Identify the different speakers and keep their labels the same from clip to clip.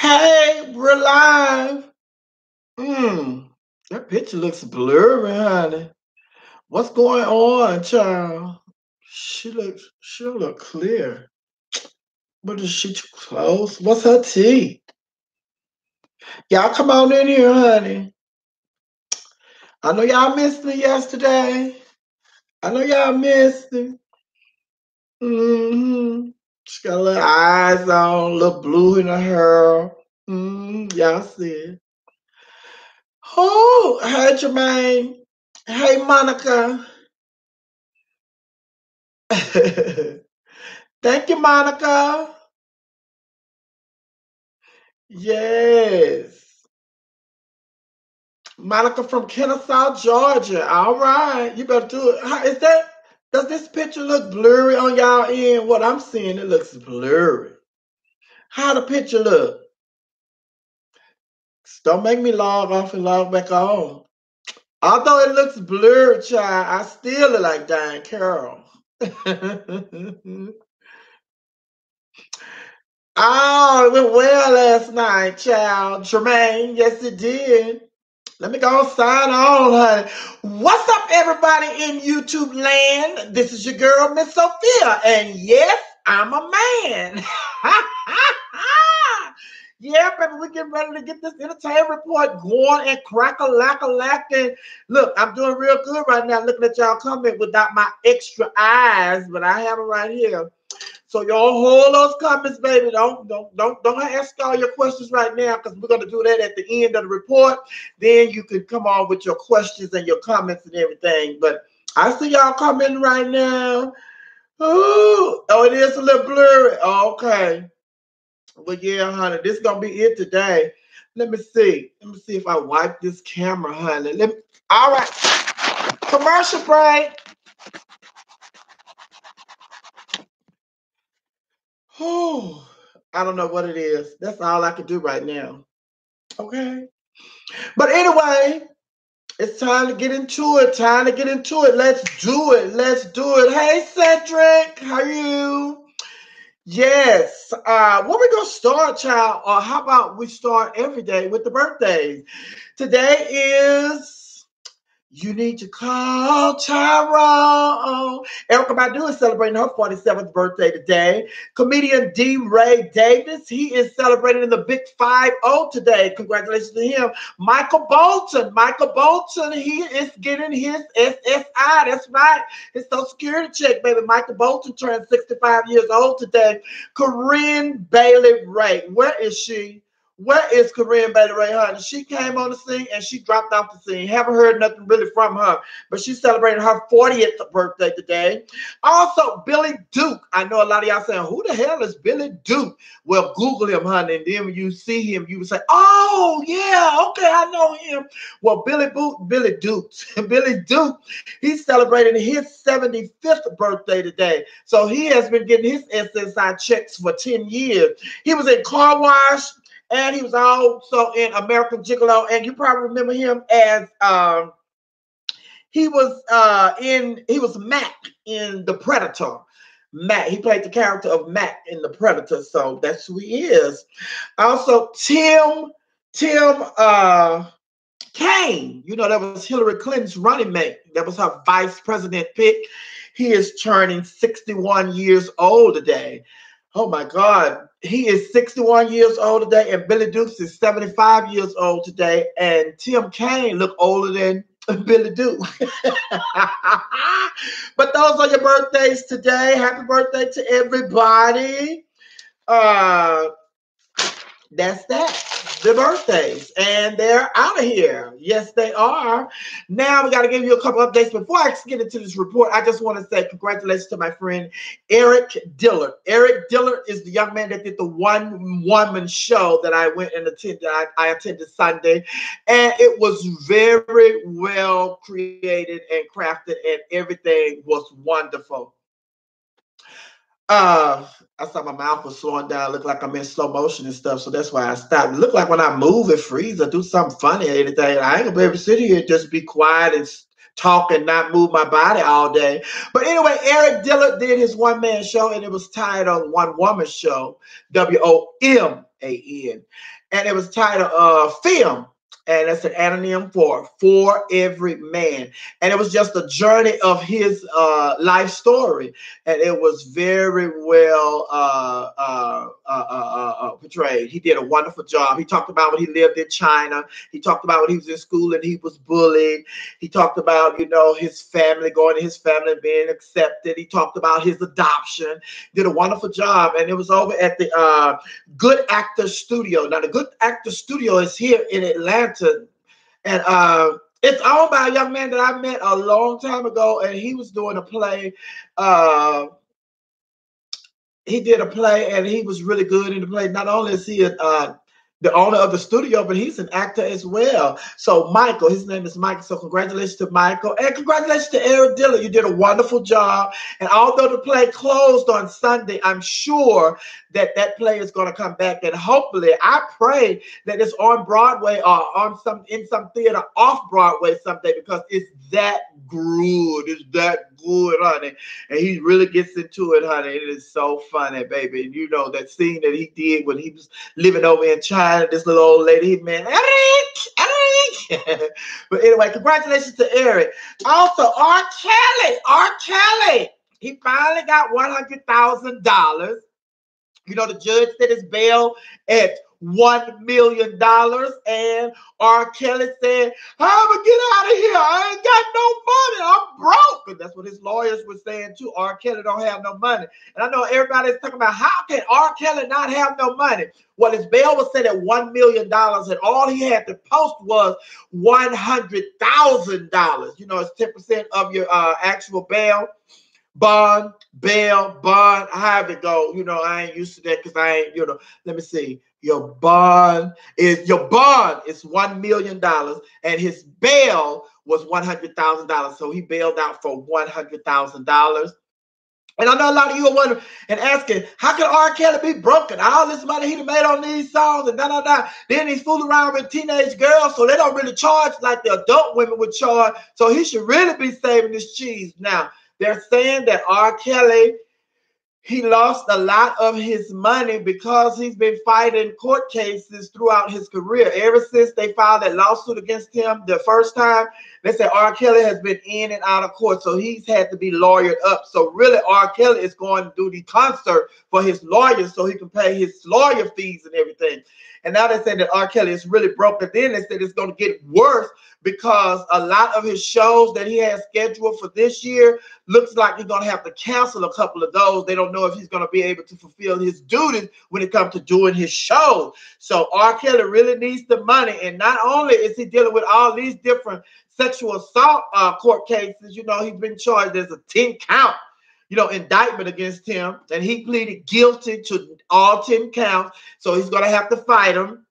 Speaker 1: Hey, we're live. Mm, that picture looks blurry, honey. What's going on, child? She don't look clear. But is she too close? What's her tea? Y'all come on in here, honey. I know y'all missed me yesterday. I know y'all missed me. Mm-hmm. She got little eyes on, a little blue in her hair. Y'all see it. Oh, hey, Jermaine. Hey, Monica. Thank you, Monica. Yes. Monica from Kennesaw, Georgia. All right. You better do it. Does this picture look blurry on y'all end? What I'm seeing, it looks blurry. How the picture look? Don't make me log off and log back on. Although it looks blurry, child, I still look like Diane Carroll. Oh, it went well last night, child. Tremaine, yes it did. Let me go sign on, honey. What's up, everybody in YouTube land? This is your girl, Miss Sophia, and yes, I'm a man. Yeah, baby, we're getting ready to get this entertainment report going and crack-a-lack-a-lacking. Look, I'm doing real good right now looking at y'all comment without my extra eyes, but I have it right here. So y'all hold those comments, baby. Don't ask all your questions right now because we're gonna do that at the end of the report. Then you can come on with your questions and your comments and everything. But I see y'all commenting right now. Ooh, oh, it is a little blurry. Okay. Well, yeah, honey, this is gonna be it today. Let me see. Let me see if I wipe this camera, honey. All right. Commercial break. Oh, I don't know what it is. That's all I can do right now. Okay. But anyway, it's time to get into it. Time to get into it. Let's do it. Let's do it. Hey, Cedric, how are you? Yes. Where we gonna start, child? Or how about we start every day with the birthdays? Today is You Need to Call Tyrone. Erica Badu is celebrating her 47th birthday today. Comedian D. Ray Davis, he is celebrating the Big 5-0 today. Congratulations to him. Michael Bolton, he is getting his SSI. That's right. His Social Security check, baby. Michael Bolton turned 65 years old today. Corinne Bailey Ray, where is she? Where is Corinne Bailey Ray, honey? She came on the scene and she dropped off the scene. Haven't heard nothing really from her, but she's celebrating her 40th birthday today. Also, Billy Duke. I know a lot of y'all saying, who the hell is Billy Duke? Well, Google him, honey, and then when you see him, you will say, oh, yeah, okay, I know him. Well, Billy Duke, he's celebrating his 75th birthday today. So he has been getting his SSI checks for 10 years. He was in Car Wash, and he was also in American Gigolo, and you probably remember him as he was Mac in The Predator. Mac, he played the character of Mac in The Predator, so that's who he is. Also, Tim Kaine, that was Hillary Clinton's running mate. That was her vice president pick. He is turning 61 years old today. Oh my God. He is 61 years old today, and Billy Dukes is 75 years old today, and Tim Kaine look older than Billy Duke. But those are your birthdays today. Happy birthday to everybody. That's that. The birthdays, and they're out of here. Yes, they are. Now we got to give you a couple updates. Before I get into this report, I just want to say congratulations to my friend Eric Dillard. Eric Dillard is the young man that did the one-woman show that I went and attended. I attended Sunday, and it was very well created and crafted, and everything was wonderful. I saw my mouth was slowing down, looked like I'm in slow motion and stuff, so that's why I stopped. It looked like when I move, it freeze or do something funny or anything. I ain't gonna be able to sit here and just be quiet and talk and not move my body all day. But anyway, Eric Dillard did his one-man show, and it was titled One Woman Show, WOMAN. And it was titled Film. And that's an anonym for every man. And it was just a journey of his life story. And it was very well portrayed. He did a wonderful job. He talked about when he lived in China. He talked about when he was in school and he was bullied. He talked about, you know, his family, going to his family and being accepted. He talked about his adoption. Did a wonderful job. And it was over at the Good Actor Studio. Now, the Good Actor Studio is here in Atlanta. And it's owned by a young man that I met a long time ago, and he was doing a play. He did a play, and he was really good in the play. Not only is he the owner of the studio, but he's an actor as well. So Michael, his name is Michael. So congratulations to Michael, and congratulations to Eric Dillard. You did a wonderful job. And although the play closed on Sunday, I'm sure that that play is going to come back. And hopefully, I pray that it's on Broadway or in some theater off Broadway someday, because it's that good. It's that good, honey. And he really gets into it, honey. It is so funny, baby. And you know that scene that he did when he was living over in China. This little old lady, man, Eric. But anyway, congratulations to Eric. Also, R. Kelly, he finally got $100,000. You know, the judge set his bail at $1 million, and R. Kelly said, I'm gonna get out of here. I ain't got no money. I'm broke. And that's what his lawyers were saying too. R. Kelly don't have no money. And I know everybody's talking about, how can R. Kelly not have no money? Well, his bail was set at $1 million, and all he had to post was $100,000. You know, it's 10% of your actual bail. Bond, bail, bond, however it go. You know, I ain't used to that because I ain't, you know, let me see. Your bond is $1 million, and his bail was $100,000. So he bailed out for $100,000. And I know a lot of you are wondering and asking, how can R. Kelly be broken? All this money he made on these songs and da. Then he's fooling around with teenage girls, so they don't really charge like the adult women would charge. So he should really be saving his cheese. Now, they're saying that R. Kelly, he lost a lot of his money because he's been fighting court cases throughout his career. Ever since they filed that lawsuit against him the first time, they said R. Kelly has been in and out of court, so he's had to be lawyered up. So really, R. Kelly is going to do the concert for his lawyers so he can pay his lawyer fees and everything. And now they say that R. Kelly is really broke. But then they said it's going to get worse because a lot of his shows that he has scheduled for this year looks like he's going to have to cancel a couple of those. They don't know if he's going to be able to fulfill his duties when it comes to doing his shows. So R. Kelly really needs the money. And not only is he dealing with all these different sexual assault court cases, you know, he's been charged. There's a 10-count, you know, indictment against him, and he pleaded guilty to all 10 counts. So he's going to have to fight him.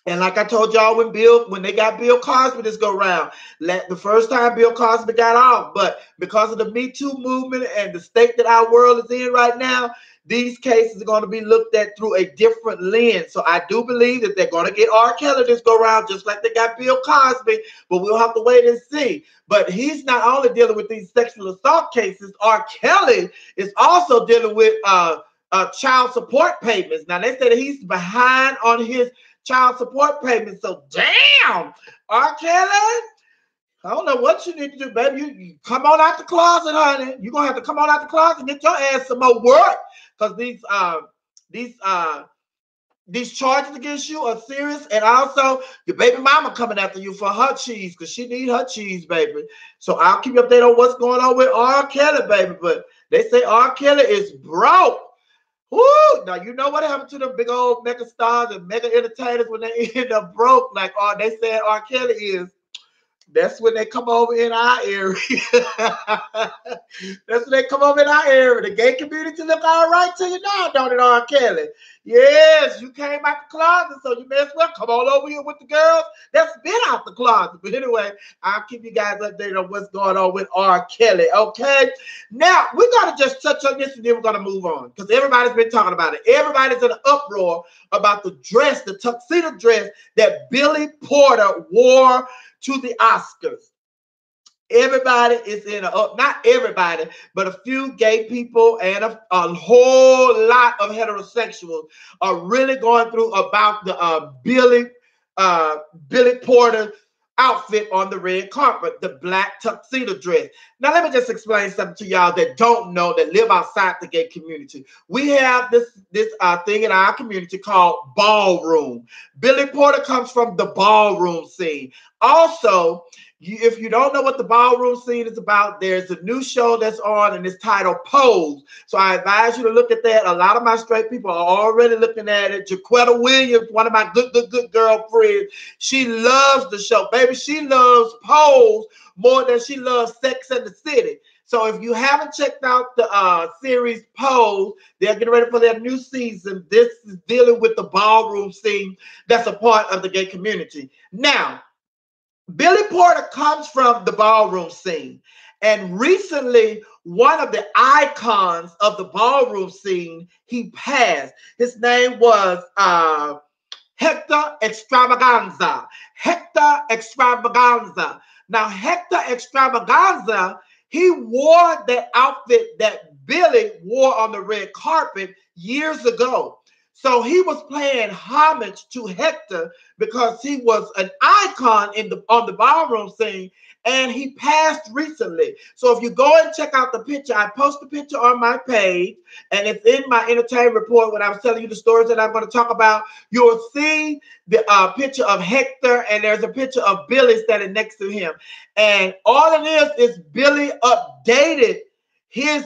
Speaker 1: And like I told y'all, when they got Bill Cosby this go round, the first time Bill Cosby got off, but because of the Me Too movement and the state that our world is in right now, these cases are going to be looked at through a different lens. So I do believe that they're going to get R. Kelly this go round, just like they got Bill Cosby, but we'll have to wait and see. But he's not only dealing with these sexual assault cases, R. Kelly is also dealing with child support payments. Now, they say that he's behind on his child support payments. So damn, R. Kelly, I don't know what you need to do, baby. You come on out the closet, honey. You're gonna have to come on out the closet and get your ass some more work, because these charges against you are serious. And also your baby mama coming after you for her cheese, because she need her cheese, baby. So I'll keep you updated on what's going on with R. Kelly, baby. But they say R. Kelly is broke. Woo! Now, you know what happened to the big old mega stars and mega entertainers when they end up broke, like they said R. Kelly is. That's when they come over in our area. That's when they come over in our area. The gay community look all right to you now, don't it, R. Kelly? Yes, you came out the closet, so you may as well come on over here with the girls that's been out the closet. But anyway, I'll keep you guys updated on what's going on with R. Kelly, okay? Now, we're going to just touch on this and then we're going to move on, because everybody's been talking about it. Everybody's in an uproar about the dress, the tuxedo dress that Billy Porter wore to the Oscars. everybody is in not everybody, but a few gay people and a whole lot of heterosexuals are really going through about the Billy Porter outfit on the red carpet, the black tuxedo dress. Now, let me just explain something to y'all that don't know, that live outside the gay community. We have this thing in our community called ballroom. Billy Porter comes from the ballroom scene. Also, if you don't know what the ballroom scene is about, there's a new show that's on and it's titled Pose. So I advise you to look at that. A lot of my straight people are already looking at it. Jaquetta Williams, one of my good girlfriends, she loves the show. Baby, she loves Pose more than she loves Sex and the City. So if you haven't checked out the series Pose, they're getting ready for their new season. This is dealing with the ballroom scene that's a part of the gay community. Now, Billy Porter comes from the ballroom scene. And recently, one of the icons of the ballroom scene, he passed. His name was Hector Extravaganza. Hector Extravaganza. Now, Hector Extravaganza, he wore that outfit that Billy wore on the red carpet years ago. So he was paying homage to Hector because he was an icon on the ballroom scene, and he passed recently. So if you go and check out the picture, I post the picture on my page, and it's in my entertainment report when I was telling you the stories that I'm going to talk about. You'll see the picture of Hector, and there's a picture of Billy standing next to him. And all it is Billy updated his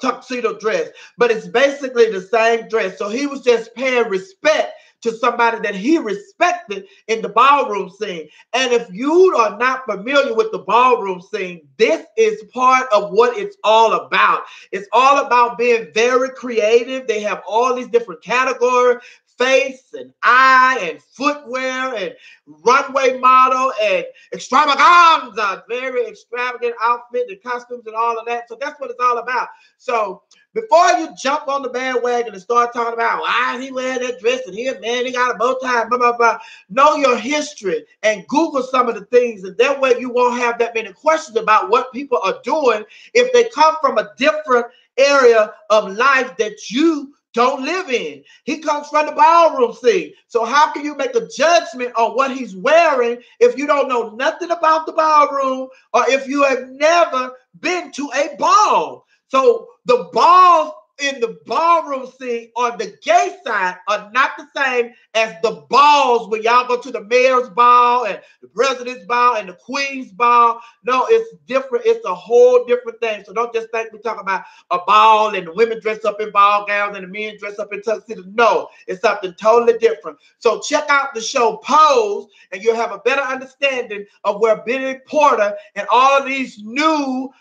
Speaker 1: tuxedo dress, but it's basically the same dress. So he was just paying respect to somebody that he respected in the ballroom scene. And if you are not familiar with the ballroom scene, this is part of what it's all about. It's all about being very creative. They have all these different categories: face and eye and footwear and runway model and extravaganza, very extravagant outfit and costumes and all of that. So that's what it's all about. So before you jump on the bandwagon and start talking about why he wearing that dress and here, man, he got a bow tie, blah, blah, blah, know your history and Google some of the things, and that way you won't have that many questions about what people are doing if they come from a different area of life that you don't live in. He comes from the ballroom scene. So how can you make a judgment on what he's wearing if you don't know nothing about the ballroom or if you have never been to a ball? So the balls in the ballroom scene on the gay side are not the same as the balls when y'all go to the mayor's ball and the president's ball and the queen's ball. No, it's different. It's a whole different thing. So don't just think we're talking about a ball and the women dress up in ball gowns and the men dress up in tuxedos. No, it's something totally different. So check out the show Pose, and you'll have a better understanding of where Billy Porter and all of these new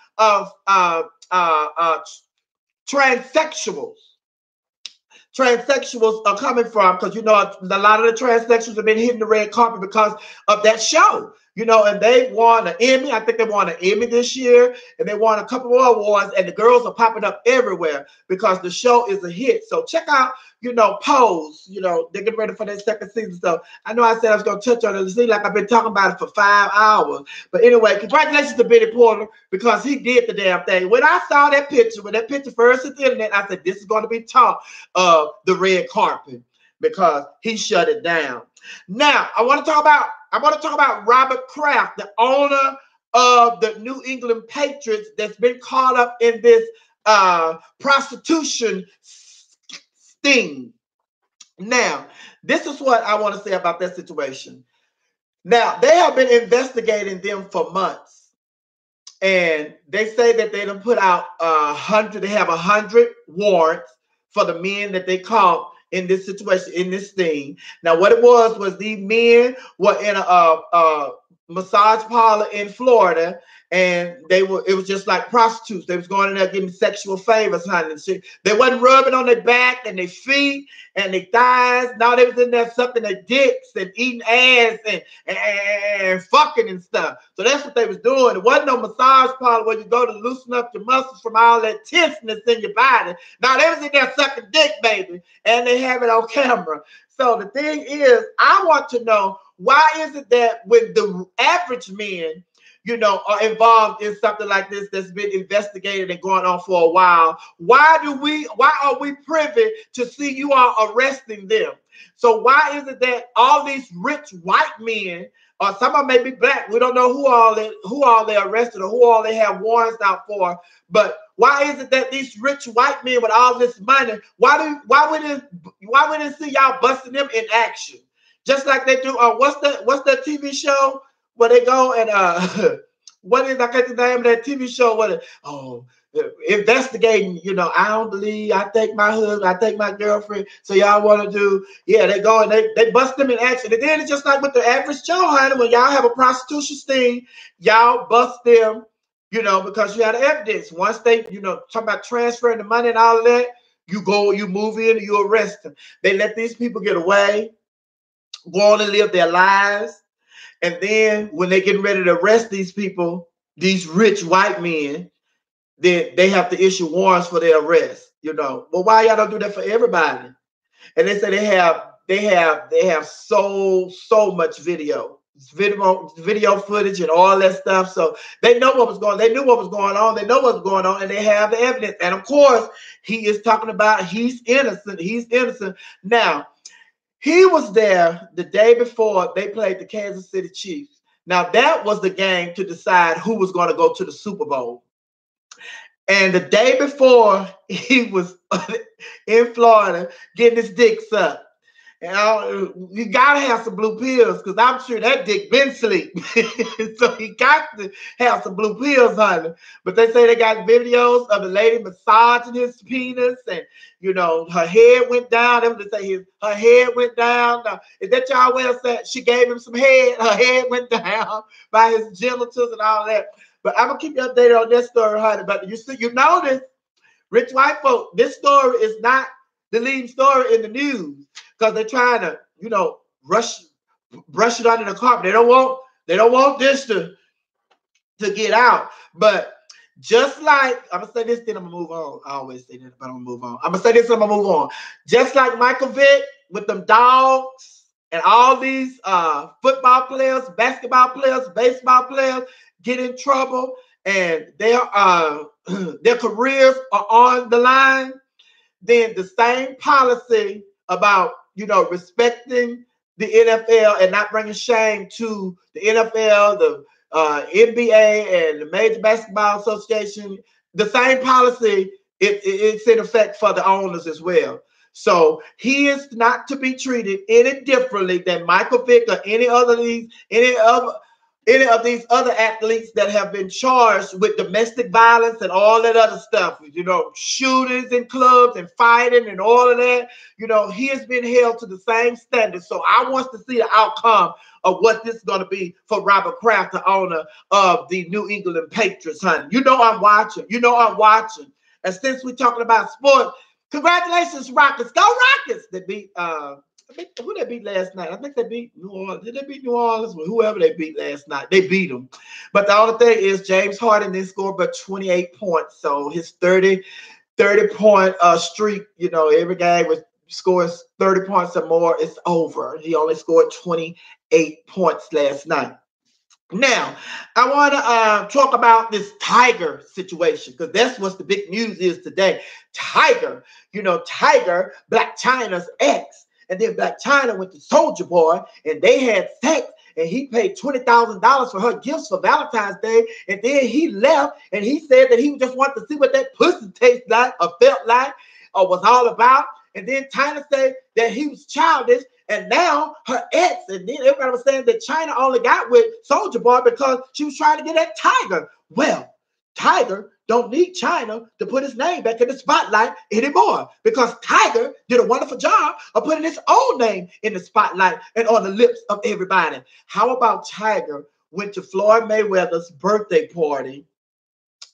Speaker 1: transsexuals are coming from, because you know a lot of the transsexuals have been hitting the red carpet because of that show, you know, and they won an Emmy. I think they won an Emmy this year, and they won a couple more awards, and the girls are popping up everywhere because the show is a hit. So check out, you know, Pose. You know, they're getting ready for their second season. So I know I said I was going to touch on it. It seems like I've been talking about it for 5 hours. But anyway, congratulations to Billy Porter because he did the damn thing. When I saw that picture, when that picture first hit the internet, I said, this is going to be top of the red carpet because he shut it down. Now, I want to talk about Robert Kraft, the owner of the New England Patriots that's been caught up in this prostitution sting. Now, this is what I want to say about that situation. Now, they have been investigating them for months, and they say that they done put out 100. They have 100 warrants for the men that they caught in this situation, in this thing. Now, what it was these men were in a massage parlor in Florida, and it was just like prostitutes. They was going in there getting sexual favors, honey. They wasn't rubbing on their back and their feet and their thighs. No, they was in there sucking their dicks and eating ass and fucking and stuff. So that's what they was doing. It wasn't no massage parlor where you go to loosen up your muscles from all that tenseness in your body. No, they was in there sucking dick, baby, and they have it on camera. So the thing is, I want to know, why is it that when the average men are involved in something like this that's been investigated and going on for a while. Why are we privy to see you are arresting them? So why is it that all these rich white men, or some of them may be black, we don't know who all they arrested or who all they have warrants out for, but why is it that these rich white men with all this money, why we didn't see y'all busting them in action? Just like they do what's that TV show where they go and what is, I can't think the name of that TV show, investigating, I don't believe, I take my husband, I take my girlfriend, so y'all want to do, they go and they bust them in action. And then it's just like with the average Joe, honey, when y'all have a prostitution sting, y'all bust them, because you had evidence. Once they, talk about transferring the money and all of that, you move in and you arrest them. They let these people get away, go on and live their lives. And then when they get ready to arrest these people, these rich white men, then they have to issue warrants for their arrest, But why y'all don't do that for everybody? And they say they have so much video footage and all that stuff. So they know what was going on. They knew what was going on. They know what's going on, and they have the evidence. And of course, he is talking about he's innocent. He's innocent. Now, he was there the day before they played the Kansas City Chiefs. Now, that was the game to decide who was going to go to the Super Bowl. And the day before, he was in Florida getting his dick sucked. You gotta have some blue pills, because I'm sure that dick been asleep. So he got to have some blue pills, honey. But they say they got videos of the lady massaging his penis, and her head went down. They would say her head went down. Now, is that y'all way of saying she gave him some head? Her head went down by his genitals and all that. But I'm gonna keep you updated on this story, honey. But you notice, rich white folk, this story is not the leading story in the news, because they're trying to, brush it under the carpet. They don't want this to get out. But just like, I'm gonna say this, then I'm gonna move on. I always say that, but I'm gonna move on. I'm gonna say this, and I'm gonna move on. Just like Michael Vick with them dogs and all these football players, basketball players, baseball players get in trouble, and their careers are on the line. Then the same policy about, respecting the NFL and not bringing shame to the NFL, the NBA, and the Major Basketball Association, the same policy, it's in effect for the owners as well. So he is not to be treated any differently than Michael Vick or any of these other athletes that have been charged with domestic violence and all that other stuff, shootings in clubs and fighting and all of that. He has been held to the same standard. So I want to see the outcome of what this is going to be for Robert Kraft, the owner of the New England Patriots, honey. I'm watching. I'm watching. And since we're talking about sports, congratulations, Rockets. Go Rockets! They beat who they beat last night? I think they beat New Orleans. Did they beat New Orleans? Well, whoever they beat last night, they beat them. But the only thing is James Harden didn't score but 28 points. So his 30-point streak, every game was scores 30 points or more, it's over. He only scored 28 points last night. Now, I want to talk about this Tiger situation, because that's what the big news is today. Tiger, Tiger, Blac Chyna's ex. And then Blac Chyna went to Soulja Boy, and they had sex, and he paid $20,000 for her gifts for Valentine's Day. And then he left, and he said that he just wanted to see what that pussy tastes like or felt like or was all about. And then Chyna said that he was childish, and now her ex, and then everybody was saying that Chyna only got with Soulja Boy because she was trying to get at Tiger. Well, Tiger don't need Chyna to put his name back in the spotlight anymore, because Tiger did a wonderful job of putting his own name in the spotlight and on the lips of everybody. How about Tiger went to Floyd Mayweather's birthday party,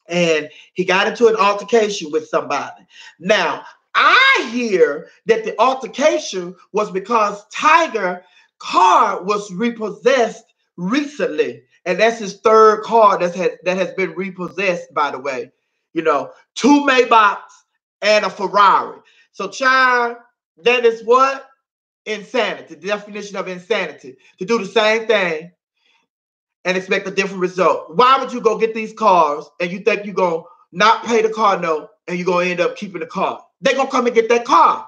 Speaker 1: and he got into an altercation with somebody. Now, I hear that the altercation was because Tiger's car was repossessed recently. And that's his third car that has been repossessed, by the way. 2 Maybachs and a Ferrari. So, child, that is what? Insanity. The definition of insanity. To do the same thing and expect a different result. Why would you go get these cars and you think you're going to not pay the car note and you're going to end up keeping the car? They're going to come and get that car.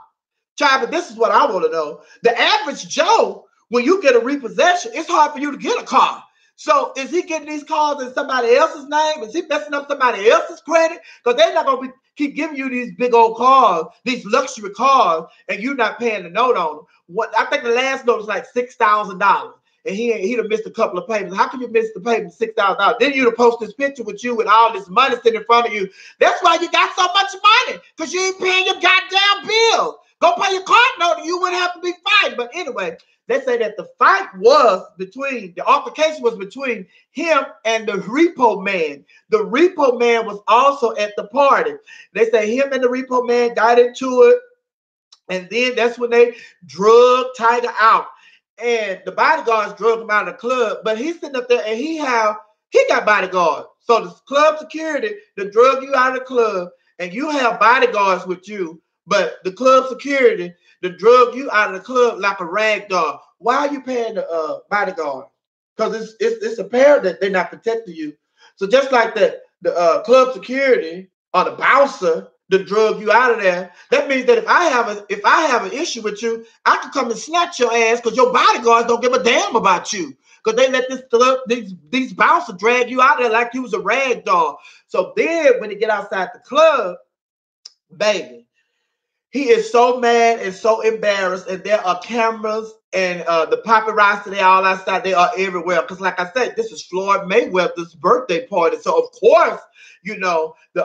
Speaker 1: Child, but this is what I want to know. The average Joe, when you get a repossession, it's hard for you to get a car. So is he getting these cars in somebody else's name? Is he messing up somebody else's credit? Because they're not going to keep giving you these big old cars, these luxury cars, and you're not paying the note on them. What I think the last note was like $6,000. And he'd have missed a couple of payments. How can you miss the payment $6,000? Then you'd have posted this picture with you with all this money sitting in front of you. That's why you got so much money, because you ain't paying your goddamn bills. Go pay your card note and you wouldn't have to be fighting. But anyway, they say that the altercation was between him and the repo man. The repo man was also at the party. They say him and the repo man got into it. And then that's when they drug Tiger out. And the bodyguards drug him out of the club. But he's sitting up there and he got bodyguards. So the club security, they drug you out of the club and you have bodyguards with you. But the club security, they drug you out of the club like a rag doll. Why are you paying the bodyguard? Because it's apparent that they're not protecting you. So just like the club security or the bouncer that drug you out of there, that means that if I have an issue with you, I can come and snatch your ass because your bodyguards don't give a damn about you. Because they let these bouncers drag you out there like you was a rag doll. So then when they get outside the club, baby, he is so mad and so embarrassed, and there are cameras and the paparazzi, they all outside, they are everywhere. Because like I said, this is Floyd Mayweather's birthday party. So of course, you know, the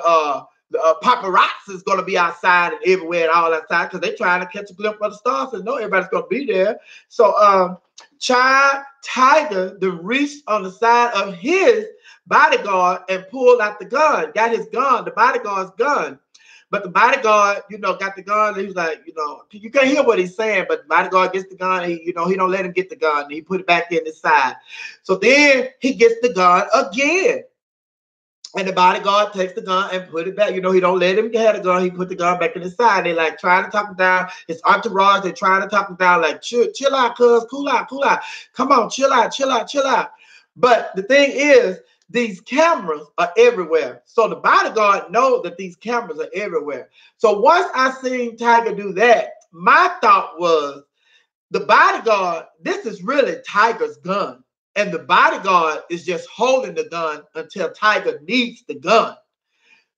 Speaker 1: paparazzi is going to be outside and everywhere and all outside because they're trying to catch a glimpse of the stars and know everybody's going to be there. So Tiger, the reached on the side of his bodyguard and pulled out the gun, got his gun, the bodyguard's gun. But the bodyguard, you know, got the gun. He was like, you know, you can't hear what he's saying, but the bodyguard gets the gun. He don't let him get the gun. He put it back in his side. So then he gets the gun again. And the bodyguard takes the gun and put it back. You know, he don't let him get the gun. He put the gun back in his side. They like trying to talk him down. His entourage, they're trying to talk him down like, chill out, cuz, cool out. Come on, chill out. But the thing is, these cameras are everywhere. So the bodyguard knows that these cameras are everywhere. So once I seen Tiger do that, my thought was, the bodyguard, this is really Tiger's gun. And the bodyguard is just holding the gun until Tiger needs the gun.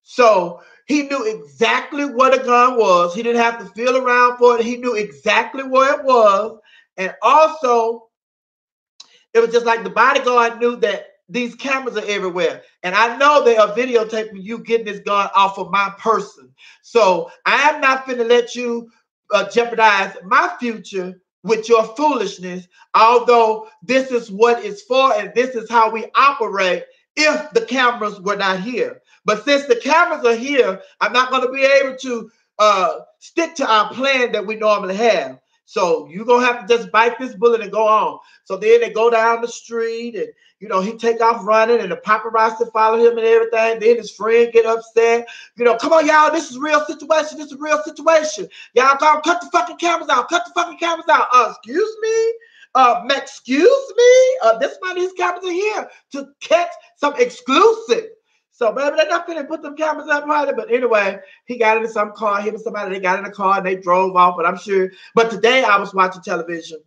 Speaker 1: So he knew exactly what a gun was. He didn't have to feel around for it. He knew exactly where it was. And also, it was just like the bodyguard knew that these cameras are everywhere. And I know they are videotaping you getting this gun off of my person. So I am not finna let you jeopardize my future with your foolishness, although this is what it's for and this is how we operate if the cameras were not here. But since the cameras are here, I'm not going to be able to stick to our plan that we normally have. So you're going to have to just bite this bullet and go on. So then they go down the street and, you know, he take off running and the paparazzi follow him and everything. Then his friend get upset. You know, come on, y'all, this is real situation. This is real situation. Y'all come cut the fucking cameras out. Cut the fucking cameras out. Excuse me? Excuse me? This why these cameras are here, to catch some exclusive. So, baby, they're not finna put them cameras up right. But anyway, he got into some car, him and somebody, they got in a car and they drove off, but I'm sure. But today I was watching television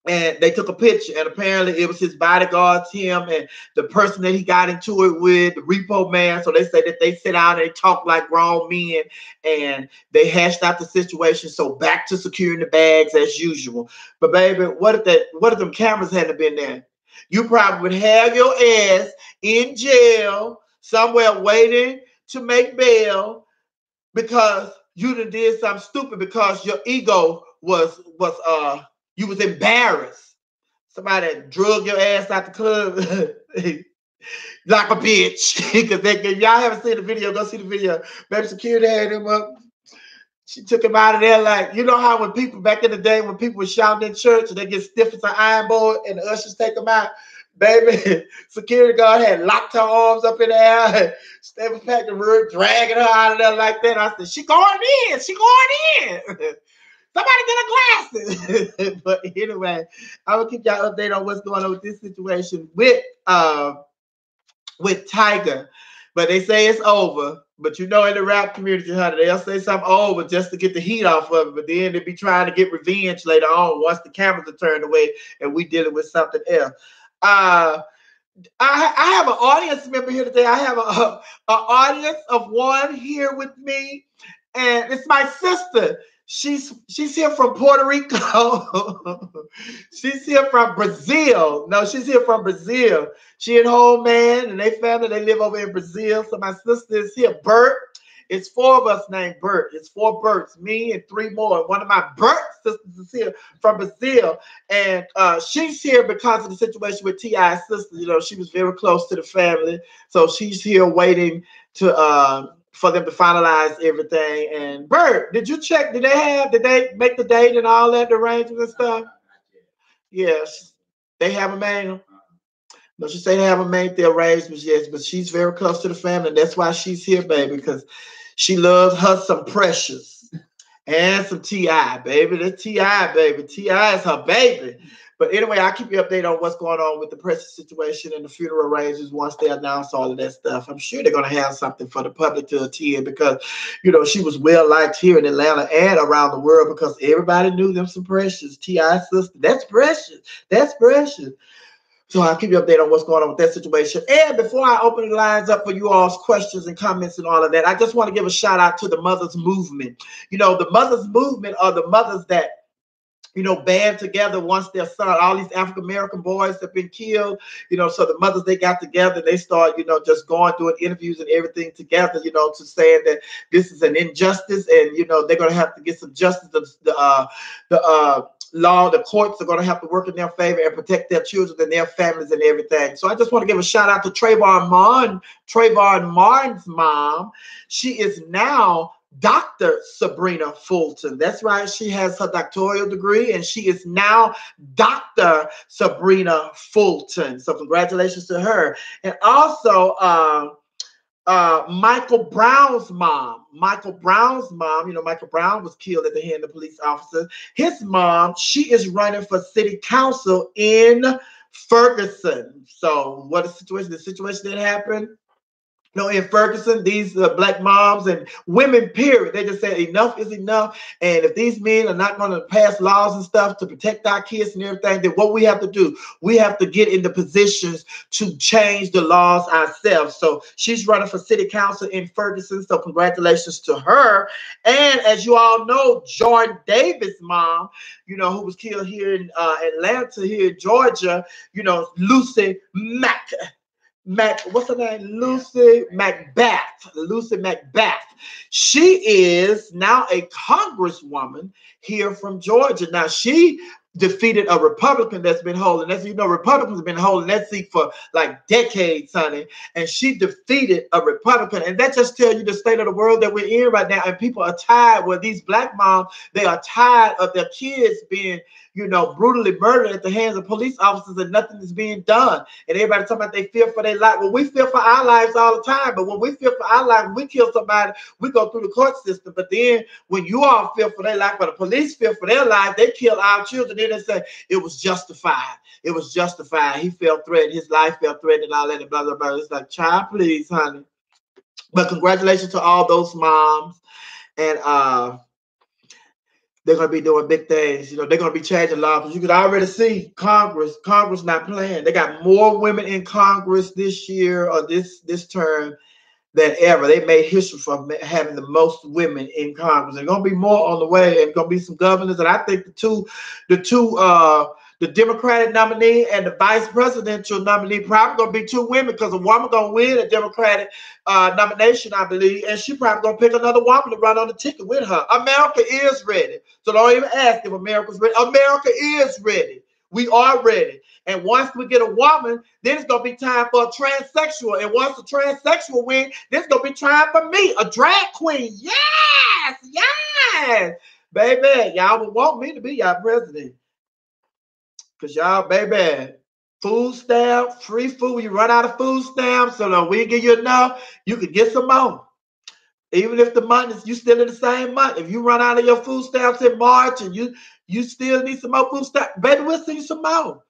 Speaker 1: and they took a picture and apparently it was his bodyguards, him and the person that he got into it with, the repo man. So they say that they sit down and they talk like grown men and they hashed out the situation. So back to securing the bags as usual. But baby, what if them cameras hadn't been there? You probably would have your ass in jail somewhere waiting to make bail because you done did something stupid because your ego was you was embarrassed. Somebody drug your ass out the club like a bitch. Because if y'all haven't seen the video, go see the video. Baby security had him up. She took him out of there like, you know how when people back in the day when people were shouting in church and they get stiff as an iron board and the ushers take them out. Baby, security guard had locked her arms up in the air. They was packing her, dragging her out of there like that. I said, she going in. Somebody get a glasses. But anyway, I will keep y'all updated on what's going on with this situation with Tiger. But they say it's over. But you know, in the rap community, honey, they'll say something over just to get the heat off of it. But then they be trying to get revenge later on once the cameras are turned away and we dealing with something else. I have an audience member here today. I have a audience of one here with me, and it's my sister. She's here from Puerto Rico. She's here from Brazil. No, she's here from Brazil. She and whole man and they family, they live over in Brazil. So my sister is here. Bert. It's four of us named Bert. It's four Berts, me and three more. One of my Bert sisters is here from Brazil. And she's here because of the situation with T.I.'s sister. You know, she was very close to the family. So she's here waiting to for them to finalize everything. And Bert, did you check? Did they make the date and all that, the arrangements and stuff? Yes. They haven't made them. No, she said they haven't made the arrangements yet, but she's very close to the family, and that's why she's here, baby, because she loves her some Precious and some T.I., baby. The T.I., baby. T.I. is her baby. But anyway, I'll keep you updated on what's going on with the Precious situation and the funeral arrangements once they announce all of that stuff. I'm sure they're going to have something for the public to attend because, you know, she was well liked here in Atlanta and around the world because everybody knew them some Precious. T.I.'s sister. That's Precious. That's Precious. So I'll keep you updated on what's going on with that situation. And before I open the lines up for you all's questions and comments and all of that, I just want to give a shout out to the Mothers Movement. You know, the Mothers Movement are the mothers that, you know, band together once their son, all these African-American boys have been killed, you know, so the mothers, they got together, they start, you know, just going doing interviews and everything together, you know, to saying that this is an injustice and, you know, they're going to have to get some justice. The law, the courts are going to have to work in their favor and protect their children and their families and everything. So I just want to give a shout out to Trayvon Martin's mom. She is now Dr. Sabrina Fulton. That's right. She has her doctoral degree and she is now Dr. Sabrina Fulton. So congratulations to her. And also, Michael Brown's mom. Michael Brown's mom, you know, Michael Brown was killed at the hand of police officers. His mom, she is running for city council in Ferguson. So what a situation, the situation that happened, you know, in Ferguson, these black moms and women, period, they just said enough is enough. And if these men are not going to pass laws and stuff to protect our kids and everything, then what we have to do, we have to get into positions to change the laws ourselves. So she's running for city council in Ferguson. So congratulations to her. And as you all know, Jordan Davis' mom, you know, who was killed here in Atlanta, here in Georgia, you know, Lucy what's her name? Lucy McBath. Lucy McBath. She is now a congresswoman here from Georgia. Now, she defeated a Republican that's been holding that. You know, Republicans have been holding that seat for like decades, honey. And she defeated a Republican. And that just tells you the state of the world that we're in right now. And people are tired. Well, these black moms, they are tired of their kids being, you know, brutally murdered at the hands of police officers and nothing is being done. And everybody talking about they fear for their life. Well, we fear for our lives all the time. But when we fear for our life, when we kill somebody, we go through the court system. But then when you all fear for their life, but the police fear for their life, they kill our children. Then they say it was justified. It was justified. He felt threatened. His life felt threatened and all that and blah, blah, blah. It's like, child, please, honey. But congratulations to all those moms. And they're going to be doing big things. You know, they're going to be changing laws. Because you could already see Congress not playing. They got more women in Congress this year or this term than ever. They made history for having the most women in Congress. There's going to be more on the way and going to be some governors. And I think the Democratic nominee and the vice presidential nominee probably going to be two women because a woman going to win a Democratic nomination, I believe, and she probably going to pick another woman to run on the ticket with her. America is ready. So don't even ask if America's ready. America is ready. We are ready. And once we get a woman, then it's going to be time for a transsexual. And once a transsexual wins, then it's going to be time for me, a drag queen. Yes, yes. Baby, y'all would want me to be y'all president. Because y'all, baby, food stamp, free food. You run out of food stamps, so no, we give you enough. You can get some more. Even if the month is you still in the same month. If you run out of your food stamps in March and you still need some more food stamps, baby, we'll send you some more.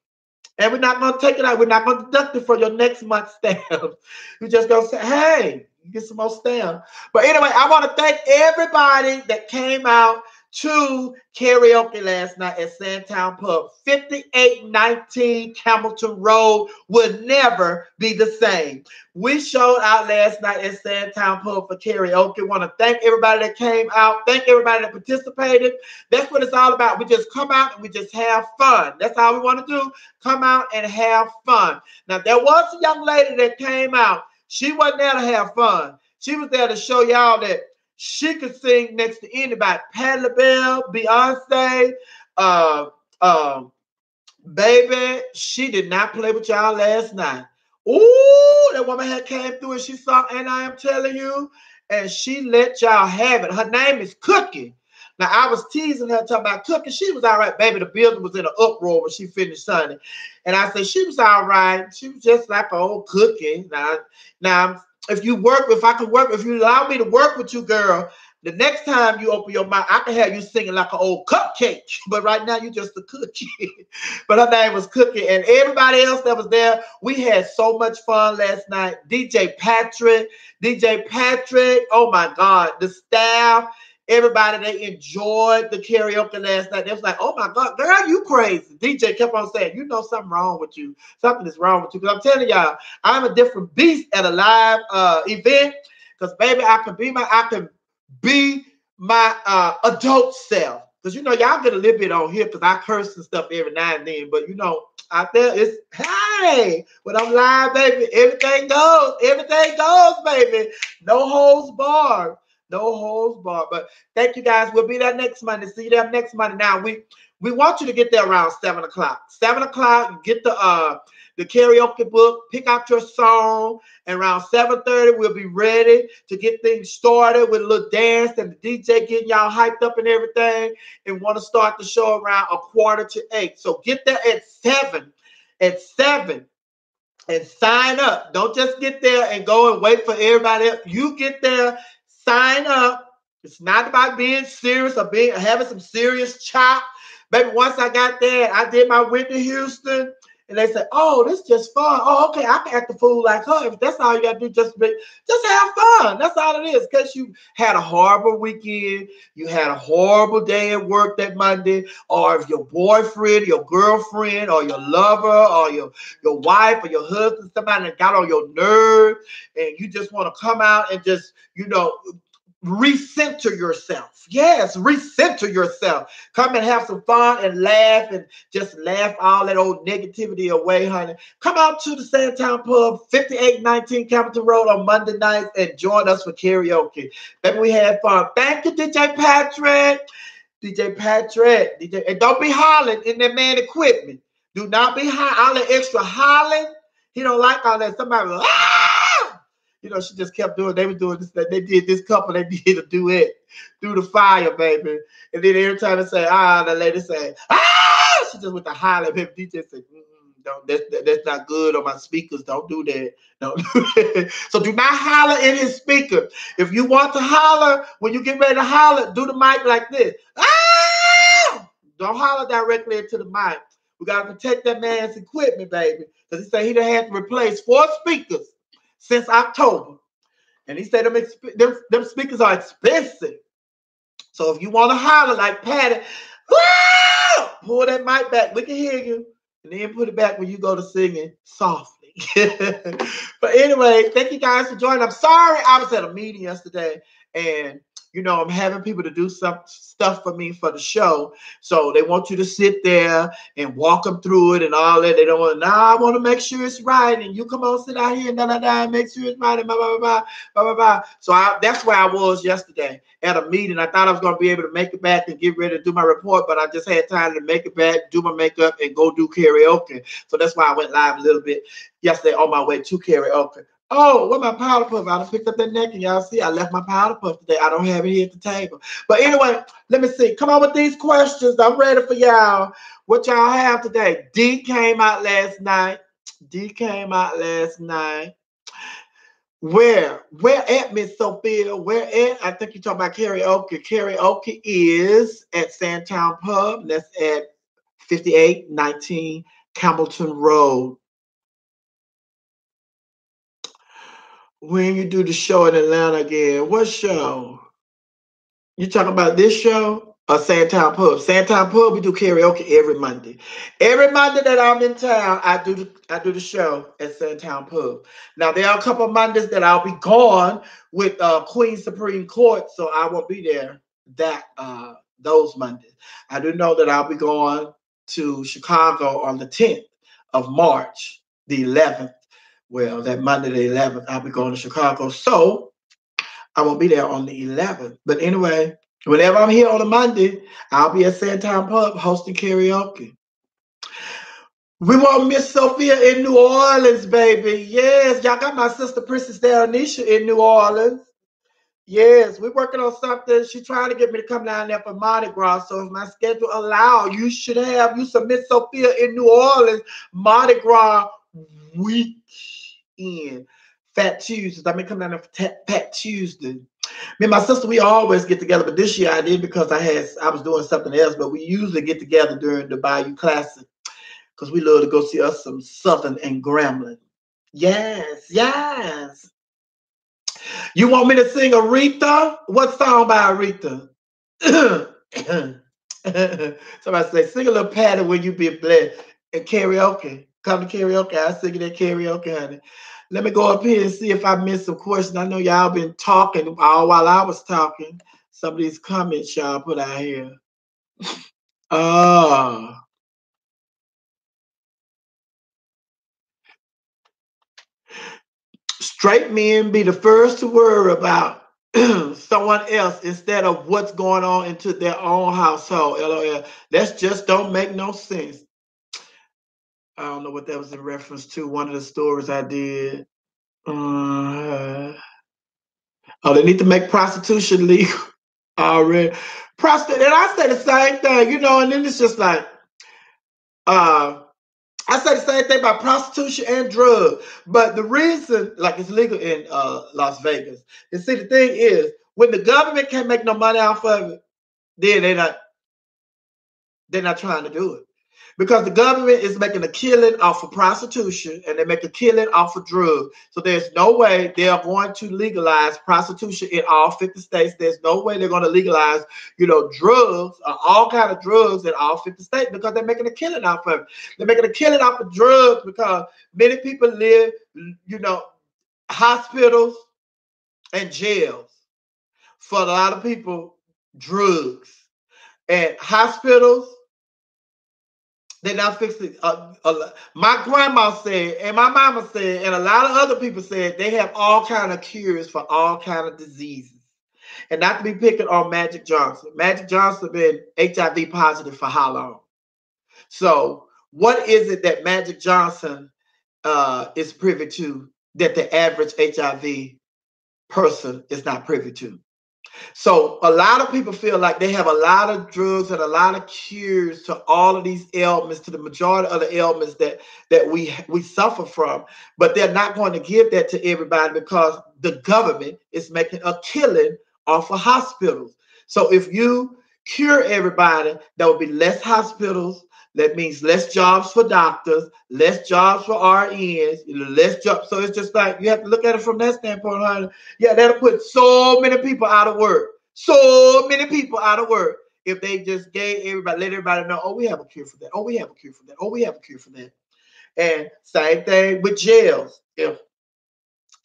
Speaker 1: And we're not gonna take it out. We're not gonna deduct it for your next month's stamp. We're just gonna say, hey, you get some more stamp. But anyway, I want to thank everybody that came out to karaoke last night at Sandtown Pub. 5819 Hamilton Road would never be the same. We showed out last night at Sandtown Pub for karaoke. Want to thank everybody that came out. Thank everybody that participated. That's what it's all about. We just come out and we just have fun. That's all we want to do. Come out and have fun. Now, there was a young lady that came out. She wasn't there to have fun. She was there to show y'all that she could sing next to anybody. Patti LaBelle, Beyonce, baby, she did not play with y'all last night. Ooh, that woman had came through and she sung And I Am Telling You, and she let y'all have it. Her name is Cookie. Now, I was teasing her, talking about Cookie. She was all right, baby. The building was in an uproar when she finished singing. And I said, she was all right. She was just like an old Cookie. Now, if you allow me to work with you, girl, the next time you open your mouth, I can have you singing like an old cupcake. But right now, you're just a cookie. But her name was Cookie. And everybody else that was there, we had so much fun last night. DJ Patrick, oh my God, the staff, everybody, they enjoyed the karaoke last night. They was like, oh my God, girl, you crazy. DJ kept on saying, you know something wrong with you. Something is wrong with you. Because I'm telling y'all, I'm a different beast at a live event. Because baby, I can be my adult self. Because y'all get a little bit on here because I curse and stuff every now and then. But out there it's hey, when I'm live, baby, everything goes. Everything goes, baby. No holds barred. No holds barred. But thank you guys. We'll be there next Monday. See you there next Monday. Now we want you to get there around 7 o'clock. 7 o'clock, get the karaoke book, pick out your song, and around 7:30, we'll be ready to get things started with a little dance and the DJ getting y'all hyped up and everything, and want to start the show around 7:45. So get there at 7. At 7. And sign up. Don't just get there and go and wait for everybody else. You get there, sign up. It's not about being serious or having some serious chop. Baby, once I got there, I did my Whitney Houston, and they said, oh, this is just fun. Oh, okay, I can act a fool like her. If that's all you got to do, just have fun. That's all it is. Because you had a horrible weekend. You had a horrible day at work that Monday. Or if your boyfriend, your girlfriend, or your lover, or your wife, or your husband, somebody that got on your nerve, and you just want to come out and just, recenter yourself. Yes, recenter yourself. Come and have some fun and laugh and just laugh all that old negativity away, honey. Come out to the Sandtown Pub, 5819 Capitol Road on Monday nights and join us for karaoke. Baby, we had fun. Thank you, DJ Patrick. And don't be hollering in that man equipment. Do not be all that extra hollering. He don't like all that. Somebody was, she just kept doing. They were doing this. They did this couple. They did a duet through the fire, baby. And then every time they say, the lady say, she just went to holler. Baby, DJ said, don't. That's not good on my speakers. Don't do that. Don't do that. So do not holler in his speaker. If you want to holler, when you get ready to holler, do the mic like this. Don't holler directly into the mic. We gotta protect that man's equipment, baby, because he said he done had to replace 4 speakers since October. And he said them speakers are expensive. So if you want to holler like Patty, pull that mic back. We can hear you. And then put it back when you go to singing softly. But anyway, thank you guys for joining. I'm sorry I was at a meeting yesterday. And I'm having people to do some stuff for me for the show. So they want you to sit there and walk them through it and all that. They don't want to, I want to make sure it's right. And you come on, sit out here and make sure it's right and blah, blah, blah, blah, blah, blah. So that's where I was yesterday at a meeting. I thought I was going to be able to make it back and get ready to do my report, but I just had time to make it back, do my makeup, and go do karaoke. So that's why I went live a little bit yesterday on my way to karaoke. Oh, what my powder puff? I done picked up that neck and y'all see I left my powder puff today. I don't have it here at the table. But anyway, let me see. Come on with these questions. I'm ready for y'all. What y'all have today? D came out last night. Where at, Miss Sophia? Where at? I think you're talking about karaoke. Karaoke is at Sandtown Pub. That's at 5819 Campbellton Road. When you do the show in Atlanta again, what show? You talking about this show or Sandtown Pub? Sandtown Pub, we do karaoke every Monday. Every Monday that I'm in town, I do the show at Sandtown Pub. Now there are a couple of Mondays that I'll be gone with Queen Supreme Court, so I won't be there those Mondays. I do know that I'll be going to Chicago on the 10th of March, the 11th. Well, that Monday the 11th, I'll be going to Chicago. So I won't be there on the 11th. But anyway, whenever I'm here on a Monday, I'll be at Sandtown Pub hosting karaoke. We want Miss Sophia in New Orleans, baby. Yes, y'all got my sister Princess Daronisha in New Orleans. Yes, we're working on something. She's trying to get me to come down there for Mardi Gras. So if my schedule allows, you should have you some Miss Sophia in New Orleans Mardi Gras weekend. Fat Tuesdays. I may come down there for Fat Tuesday. Me and my sister, we always get together, but this year I did because I was doing something else. But we usually get together during the Bayou Classic because we love to go see us some Southern and Grambling. Yes, yes. You want me to sing Aretha? What song by Aretha? Somebody say, sing a little pattern when you be blessed. And karaoke. Come to karaoke. I sing it at karaoke, honey. Let me go up here and see if I missed some questions. I know y'all been talking all while I was talking. Some of these comments y'all put out here. Straight men be the first to worry about someone else instead of what's going on into their own household. LOL. That just don't make no sense. I don't know what that was in reference to. One of the stories I did. They need to make prostitution legal already. And I say the same thing, and then it's just like, I say the same thing about prostitution and drugs. But the reason, like it's legal in Las Vegas, and see, the thing is, when the government can't make no money off of it, then they're not trying to do it. Because the government is making a killing off of prostitution and they make a killing off of drugs. So there's no way they're going to legalize prostitution in all 50 states. There's no way they're going to legalize, drugs, all kind of drugs in all 50 states because they're making a killing off of it. They're making a killing off of drugs because many people live, hospitals and jails. For a lot of people, drugs. And hospitals, they're not fixing. My grandma said, and my mama said, and a lot of other people said they have all kind of cures for all kind of diseases. And not to be picking on Magic Johnson. Magic Johnson been HIV positive for how long? So what is it that Magic Johnson is privy to that the average HIV person is not privy to? So a lot of people feel like they have a lot of drugs and a lot of cures to all of these ailments, to the majority of the ailments that we suffer from, but they're not going to give that to everybody because the government is making a killing off of hospitals. So if you cure everybody, there will be less hospitals. That means less jobs for doctors, less jobs for RNs, less jobs. So it's just like you have to look at it from that standpoint, honey. Yeah, that'll put so many people out of work. So many people out of work if they just let everybody know, oh, we have a cure for that. Oh, we have a cure for that. Oh, we have a cure for that. And same thing with jails. If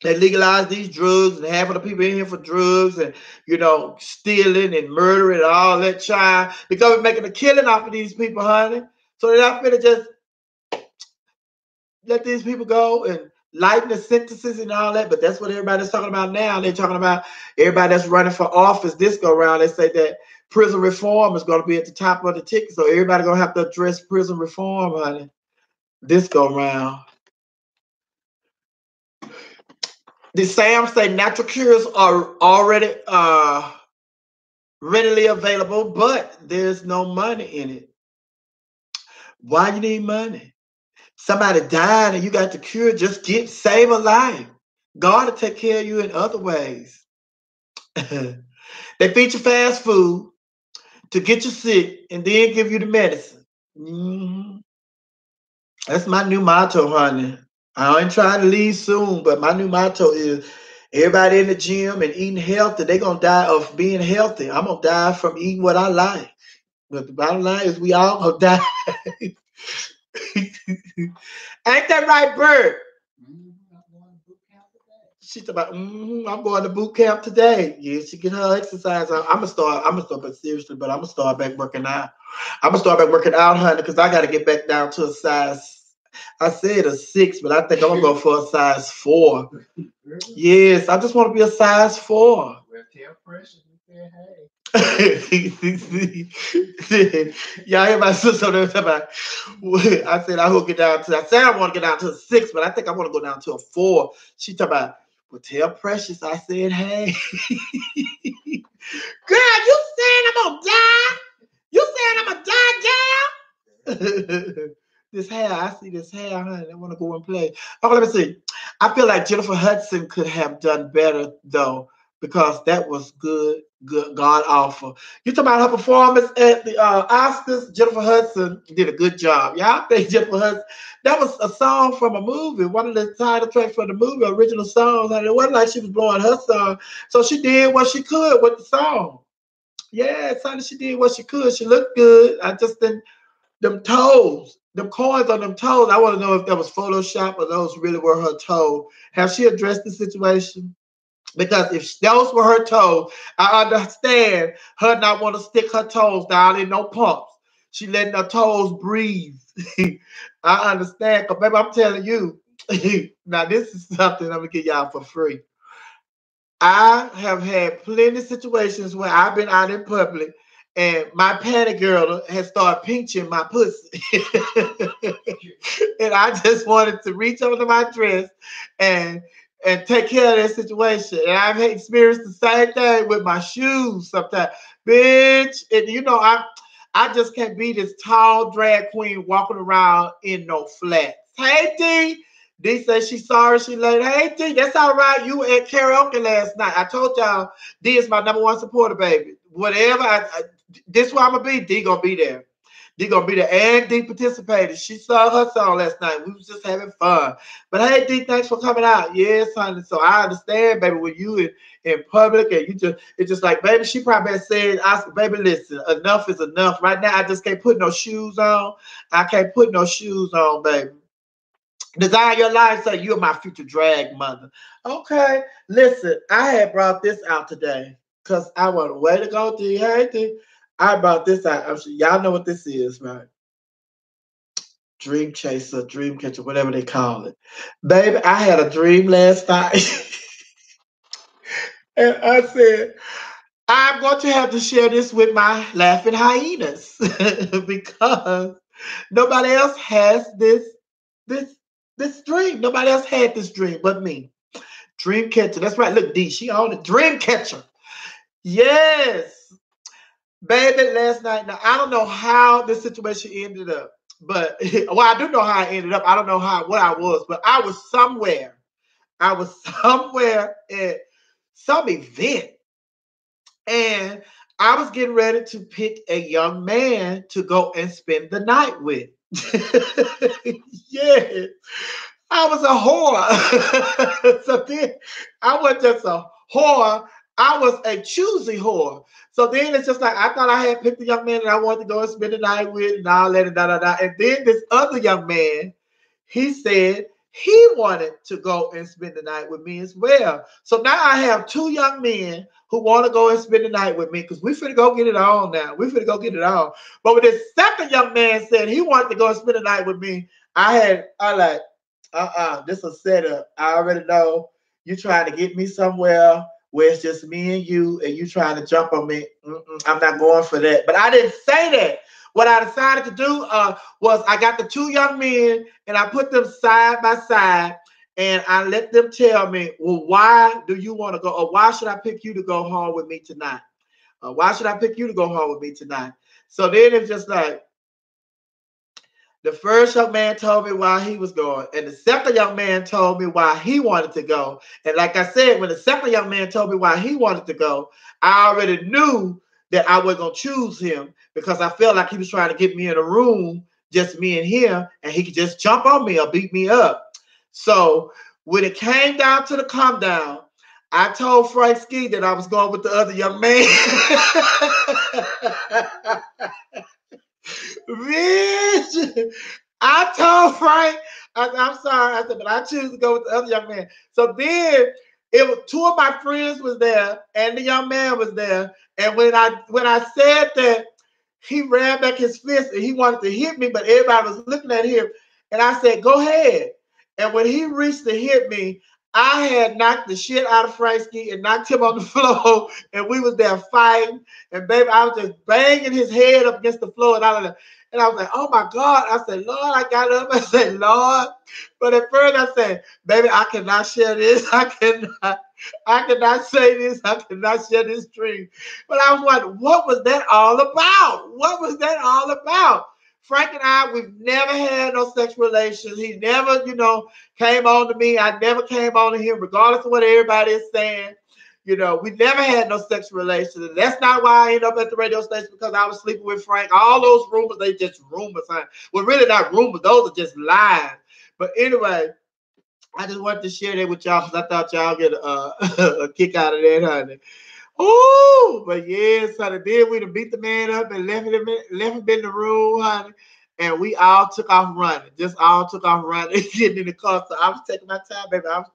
Speaker 1: they legalize these drugs and half of the people in here for drugs and, stealing and murdering and all that, child, the government making a killing off of these people, honey. So they're not going to just let these people go and lighten the sentences and all that. But that's what everybody's talking about now. They're talking about everybody that's running for office this go around. They say that prison reform is going to be at the top of the ticket. So everybody's going to have to address prison reform, honey, this go around. The Sam say natural cures are already readily available, but there's no money in it. Why you need money? Somebody dying and you got the cure, just save a life. God will take care of you in other ways. They feed you fast food to get you sick and then give you the medicine. Mhm. That's my new motto, honey. I ain't trying to leave soon, but my new motto is everybody in the gym and eating healthy, they gonna die of being healthy. I'm gonna die from eating what I like. But the bottom line is we all gonna die. Ain't that right, Bert? She's about, I'm going to boot camp today. Yeah, she get her exercise on. I'm gonna start, but seriously, but I'm gonna start back working out. I'm gonna start back working out, honey, because I gotta get back down to a size. I said a 6, but I think I'm gonna go for a size 4. Yes, I just want to be a size 4. Y'all hear my sister there talking about, I said I will get down to, I said I want to get down to a 6, but I think I want to go down to a 4. She talking about, well, tell Precious. I said, hey. Girl, you saying I'm gonna die? You saying I'm gonna die, girl? This hair, I see this hair, honey. I want to go and play. Oh, let me see. I feel like Jennifer Hudson could have done better though, because that was good, god awful. You talking about her performance at the Oscars? Jennifer Hudson did a good job. Y'all think Jennifer Hudson? That was a song from a movie, one of the title tracks from the movie, original songs, and it wasn't like she was blowing her song. So she did what she could with the song. Yeah, honey, she did what she could. She looked good. I just didn't. Them toes, them coins on them toes. I want to know if that was Photoshop or those really were her toes. Have she addressed the situation? Because if those were her toes, I understand her not want to stick her toes down in no pumps. She letting her toes breathe. I understand. Because, baby, I'm telling you, now this is something I'm going to give y'all for free. I have had plenty of situations where I've been out in public and my panty girl has started pinching my pussy. And I just wanted to reach under my dress and take care of that situation. And I've experienced the same thing with my shoes sometimes. Bitch, and I just can't be this tall drag queen walking around in no flats. Hey D. D said she's sorry she late. Hey D, that's all right. You were at karaoke last night. I told y'all D is my number one supporter, baby. Whatever this where I'm gonna be, D gonna be there. D gonna be there. And D participated. She saw her song last night. We was just having fun. But hey D, thanks for coming out. Yes, honey. So I understand, baby, when you in public and it's just like, baby, she probably said, I said, baby, listen, enough is enough. Right now, I just can't put no shoes on. I can't put no shoes on, baby. Design your life so you're my future drag mother. Okay, listen, I had brought this out today because I want to way to go, D. Hey, D. I brought this out. I'm sure y'all know what this is, right? Dream chaser, dream catcher, whatever they call it. Baby, I had a dream last night. And I said, I'm going to have to share this with my laughing hyenas because nobody else has this this dream. Nobody else had this dream but me. Dream catcher. That's right. Look, D, she on it. Dream catcher. Yes. Baby, last night. Now I don't know how this situation ended up. But well, I do know how it ended up. I don't know what I was, but I was somewhere. I was somewhere at some event. And I was getting ready to pick a young man to go and spend the night with. Yeah. I was a whore. So then I wasn't just a whore, I was a choosy whore. So then it's just like I thought I had picked a young man that I wanted to go and spend the night with and all that and da da da. And then this other young man, he said he wanted to go and spend the night with me as well. So now I have two young men who want to go and spend the night with me because we finna go get it on now. We finna go get it on. But when this second young man said he wanted to go and spend the night with me, I like, this is a setup. I already know you trying to get me somewhere where it's just me and you trying to jump on me. I'm not going for that. But I didn't say that. What I decided to do was I got the two young men and I put them side by side and I let them tell me, well, why do you want to go? Or why should I pick you to go home with me tonight? Why should I pick you to go home with me tonight? So then it's just like, The first young man told me why he was going, and the second young man told me why he wanted to go. And like I said, when the second young man told me why he wanted to go, I already knew that I wasn't going to choose him because I felt like he was trying to get me in a room, just me and him, and he could just jump on me or beat me up. So when it came down to the come down, I told Frank Ski that I was going with the other young man. Bitch, I told Frank, I'm sorry. I said, but I choose to go with the other young man. So then it was two of my friends was there, and the young man was there. And when I said that, he ran back his fist and he wanted to hit me, but everybody was looking at him. And I said, go ahead. And when he reached to hit me, I had knocked the shit out of Frankie and knocked him on the floor, and we was there fighting. And baby, I was just banging his head up against the floor and all of that. And I was like, oh my God. I said, Lord, I got up. I said, Lord. But at first I said, baby, I cannot share this. I cannot say this. I cannot share this dream. But I was like, what was that all about? What was that all about? Frank and I, we've never had no sexual relations. He never, came on to me. I never came on to him, regardless of what everybody is saying. We never had no sexual relations. And that's not why I ended up at the radio station, because I was sleeping with Frank. All those rumors, they just rumors. Well, really not rumors. Those are just lies. But anyway, I just wanted to share that with y'all because I thought y'all get a kick out of that, honey. Oh, but yes, honey. Then we done beat the man up and left him in the room, honey. And we all took off running. Just all took off running, getting in the car. So I was taking my time, baby. I was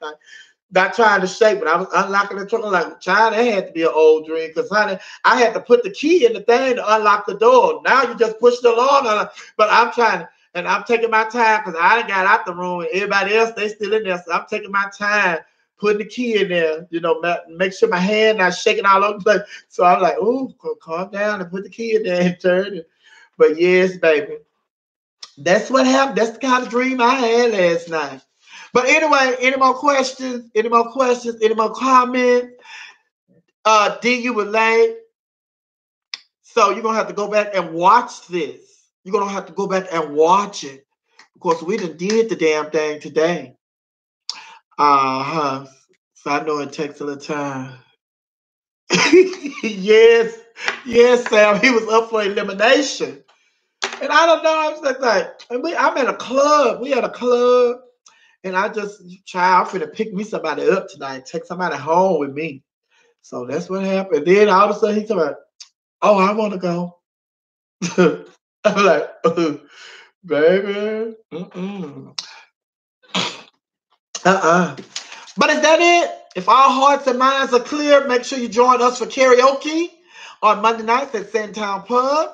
Speaker 1: not trying to shake, but I was unlocking the trunk. Like, child, that had to be an old dream. Because, honey, I had to put the key in the thing to unlock the door. Now you just push the alarm. But I'm trying to. And I'm taking my time because I done got out the room and everybody else, they still in there. So I'm taking my time, putting the key in there, make sure my hand not shaking all over the place. So I'm like, ooh, calm down and put the key in there and turn it. But yes, baby, that's what happened. That's the kind of dream I had last night. But anyway, any more questions? Any more questions? Any more comments? D, you were late. So you're going to have to go back and watch this. You're going to have to go back and watch it. Of course, we done did the damn thing today. So I know it takes a little time. Yes, Sam. He was up for elimination. And I don't know. I was like, I'm at a club. We at a club. And I just, child, I'm finna pick me somebody up tonight. Take somebody home with me. So that's what happened. Then all of a sudden, he told me, oh, I want to go. I'm like, baby, But is that it? If all hearts and minds are clear, make sure you join us for karaoke on Monday nights at Sandtown Pub,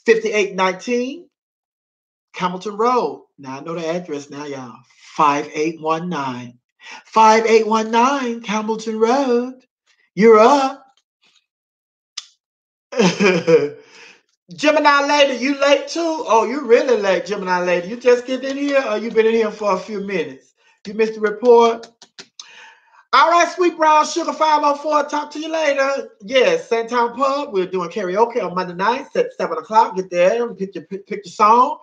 Speaker 1: 5819 Hamilton Road. Now I know the address now, y'all. 5819. 5819 Hamilton Road. You're up. Gemini lady, you late too? Oh, you really late, Gemini lady. You just get in here or you been in here for a few minutes? You missed the report? All right, Sweet Brown Sugar 504. Talk to you later. Yes, Sandtown Pub. We're doing karaoke on Monday nights at 7 o'clock. Get there and pick your song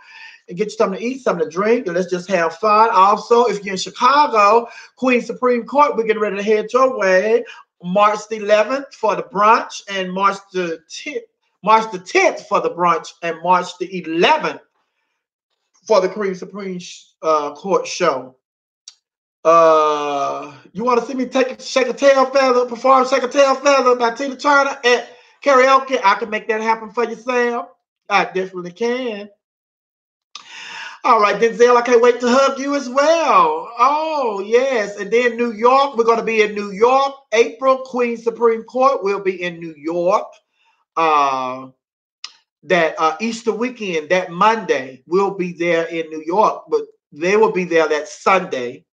Speaker 1: and get you something to eat, something to drink, and let's just have fun. Also, if you're in Chicago, Queen Supreme Court, we're getting ready to head your way. March the 11th for the brunch and March the 10th for the brunch and March the 11th for the Queen Supreme Court show. You want to see me Shake a Tail Feather, perform Shake a Tail Feather by Tina Turner at karaoke? I can make that happen for you, Sam. I definitely can. All right, Denzel, I can't wait to hug you as well. Oh, yes. And then New York, we're going to be in New York. April, Queen Supreme Court will be in New York. That Easter weekend, that Monday, we'll be there in New York, but they will be there that Sunday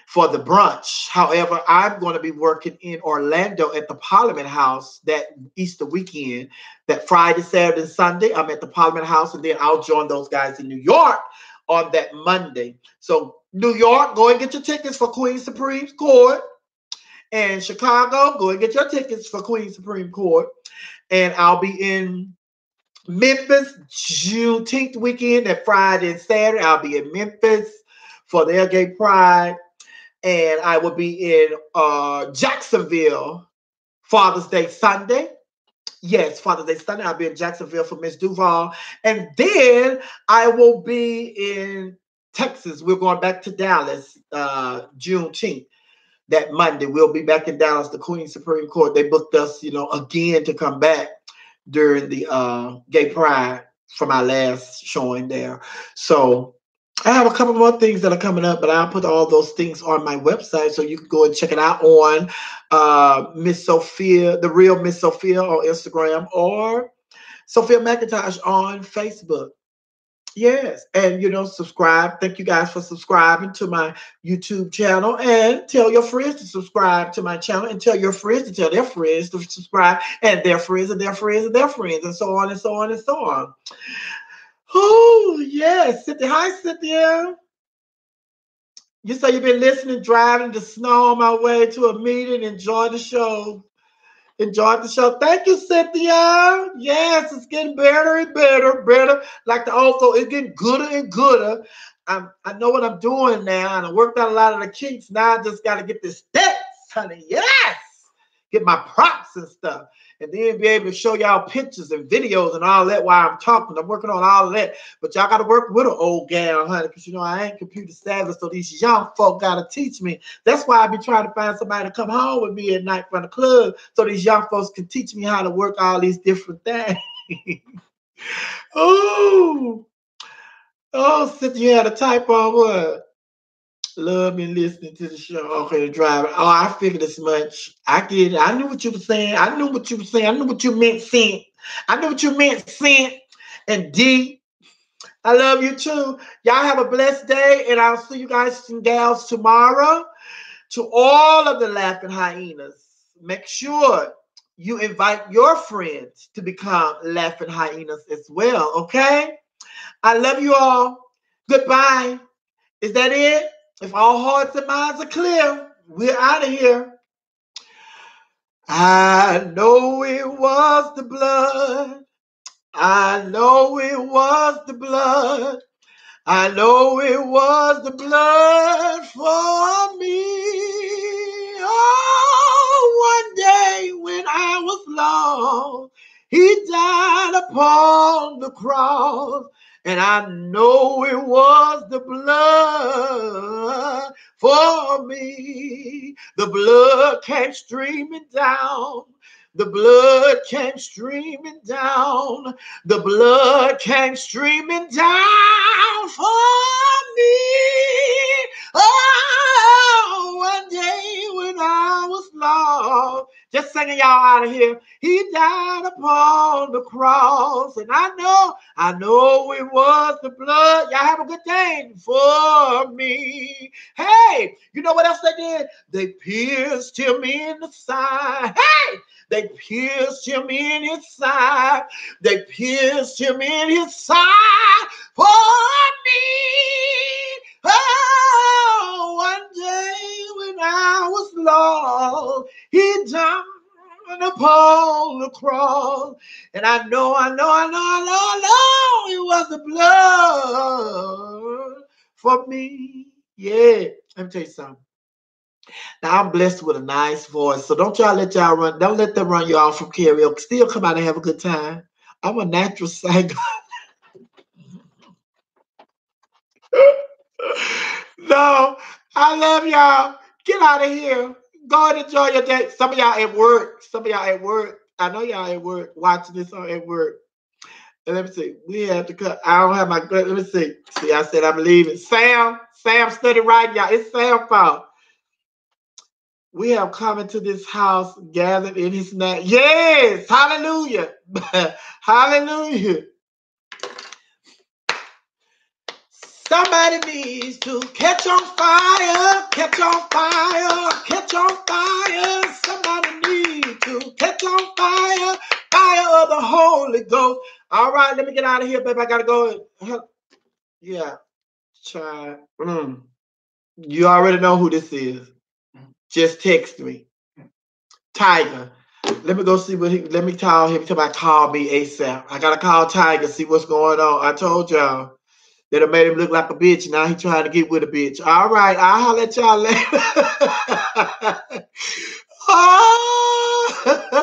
Speaker 1: for the brunch. However, I'm going to be working in Orlando at the Parliament House that Easter weekend, that Friday, Saturday, and Sunday. I'm at the Parliament House, and then I'll join those guys in New York on that Monday. So New York, go and get your tickets for Queen Supreme Court. And Chicago, go and get your tickets for Queen Supreme Court. And I'll be in Memphis, Juneteenth weekend, that Friday and Saturday. I'll be in Memphis for their gay pride. And I will be in Jacksonville Father's Day Sunday. Yes, Father's Day Sunday. I'll be in Jacksonville for Miss Duval. And then I will be in Texas. We're going back to Dallas Juneteenth. That Monday. We'll be back in Dallas. The Queen Supreme Court, they booked us, again to come back during the Gay Pride from our last showing there. So I have a couple more things that are coming up, but I'll put all those things on my website so you can go and check it out on Miss Sophia, the real Miss Sophia on Instagram, or Sophia McIntosh on Facebook. Yes, and subscribe. Thank you guys for subscribing to my YouTube channel, and tell your friends to subscribe to my channel, and tell your friends to tell their friends to subscribe, and their friends and their friends and their friends, and so on and so on and so on. Oh, yes, Cynthia. Hi, Cynthia. You say you've been listening, driving the snow on my way to a meeting. Enjoy the show. Enjoyed the show. Thank you, Cynthia. Yes, it's getting better and better. Like the also, it's getting gooder and gooder. I know what I'm doing now, and I worked out a lot of the kinks. Now I just got to get the steps, honey. Yes, get my props and stuff, and then be able to show y'all pictures and videos and all that while I'm talking. I'm working on all of that, but y'all got to work with an old gal, honey, because I ain't computer savvy, so these young folk got to teach me. That's why I be trying to find somebody to come home with me at night from the club, so these young folks can teach me how to work all these different things. Oh, Cynthia, you had a type on what? Love me listening to the show. Okay, driving. Oh, I figured as much. I get it. I knew what you were saying. I knew what you were saying. I knew what you meant, sent. I knew what you meant, sent. And D, I love you too. Y'all have a blessed day, and I'll see you guys and gals tomorrow. To all of the laughing hyenas, make sure you invite your friends to become laughing hyenas as well, okay? I love you all. Goodbye. Is that it? If all hearts and minds are clear, we're out of here. I know it was the blood. I know it was the blood. I know it was the blood for me. Oh, one day when I was lost, he died upon the cross. And I know it was the blood for me. The blood came streaming down. The blood came streaming down. The blood came streaming down for me. Oh, one day when I was lost. Just singing y'all out of here. He died upon the cross. And I know it was the blood. Y'all have a good day for me. Hey, you know what else they did? They pierced him in the side. Hey! They pierced him in his side. They pierced him in his side for me. Oh, one day when I was lost, he died upon the cross. And I know it was the blood for me. Yeah, let me tell you something. Now I'm blessed with a nice voice, so don't let them run you off from karaoke. Still come out and have a good time. I'm a natural singer. No, I love y'all. Get out of here. Go and enjoy your day. Some of y'all at work. I know y'all at work watching this on at work. And let me see. We have to cut. I don't have my. Let me see. See, I said I'm leaving. Sam study writing, y'all. It's Sam's fault. We have come into this house gathered in his name. Yes, hallelujah. Hallelujah. Somebody needs to catch on fire, catch on fire, catch on fire. Somebody needs to catch on fire, fire of the Holy Ghost. All right, let me get out of here, baby. I gotta go. Yeah, child. You already know who this is. Just text me. Tiger. Let me go see what he. Let me call him. Tell him call me ASAP. I gotta call Tiger see what's going on. I told y'all that I made him look like a bitch. Now he trying to get with a bitch. All right, I'll let y'all later. Oh.